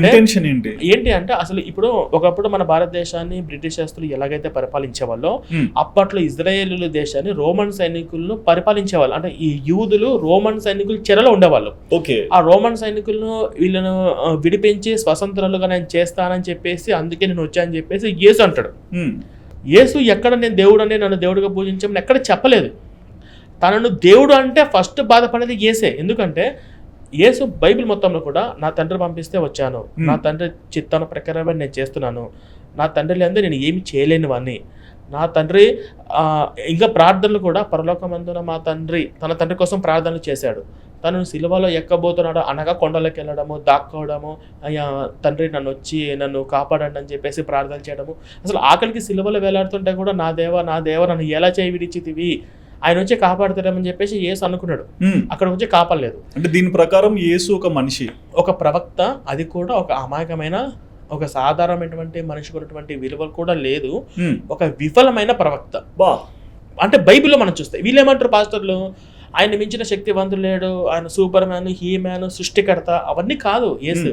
Intention ఏంటి ఏంటి అంటే అసలు ఇప్పుడు ఒకప్పుడు మన భారతదేశాన్ని బ్రిటిషర్లు ఎలాగైతే పరిపాలించేవాళ్ళో అప్పట్లో ఇజ్రాయేలు దేశాన్ని రోమన్ సైనికులను పరిపాలించేవాళ్ళు. అంటే ఈ యూదులు రోమన్ సైనికులు చెరలో ఉండేవాళ్ళు. ఓకే, ఆ రోమన్ సైనికులను వీళ్ళను విడిపించి స్వతంత్రాలుగా నేను చేస్తానని చెప్పేసి అందుకే నేను వచ్చానని చెప్పేసి యేసు అంటాడు. యేసు ఎక్కడ నేను దేవుడు అని నన్ను దేవుడిగా పూజించమని ఎక్కడ చెప్పలేదు. తనను దేవుడు అంటే ఫస్ట్ బాధపడేది యేసే. ఎందుకంటే యేసు బైబిల్ మొత్తంలో కూడా నా తండ్రి పంపిస్తే వచ్చాను, నా తండ్రి చిత్తాను ప్రకారమే నేను చేస్తున్నాను, నా తండ్రి లేదే నేను ఏమి చేయలేని వాడిని, నా తండ్రి ఇంకా ప్రార్థనలు కూడా పరలోకమందున మా తండ్రి తన తండ్రి కోసం ప్రార్థనలు చేశాడు. తను సిలువలో ఎక్కబోతున్నాడు అనగా కొండలకు వెళ్ళడము, దాక్కోవడము, అయ్యా తండ్రి నన్ను కాపాడండి అని చెప్పేసి ప్రార్థన చేయడము. అసలు ఆకలికి సిలువలో వేలాడుతుంటే కూడా నా దేవ నన్ను ఎలా చేయి విడిచితివి, ఆయన వచ్చి కాపాడుతాడమని చెప్పేసి యేసు అనుకున్నాడు. అక్కడ వచ్చి కాపాడలేదు. అంటే దీని ప్రకారం యేసు ఒక మనిషి, ఒక ప్రవక్త, అది కూడా ఒక అమాయకమైన ఒక సాధారణమైనటువంటి మనిషికి ఉన్నటువంటి విలువలు కూడా లేదు, ఒక విఫలమైన ప్రవక్త. అంటే బైబిల్లో మనం చూస్తే వీళ్ళేమంటారు పాస్టర్లు, ఆయన మించిన శక్తివంతులు లేడు, ఆయన సూపర్ మ్యాన్, హీ మ్యాన్, సృష్టికర్త, అవన్నీ కాదు యేసు.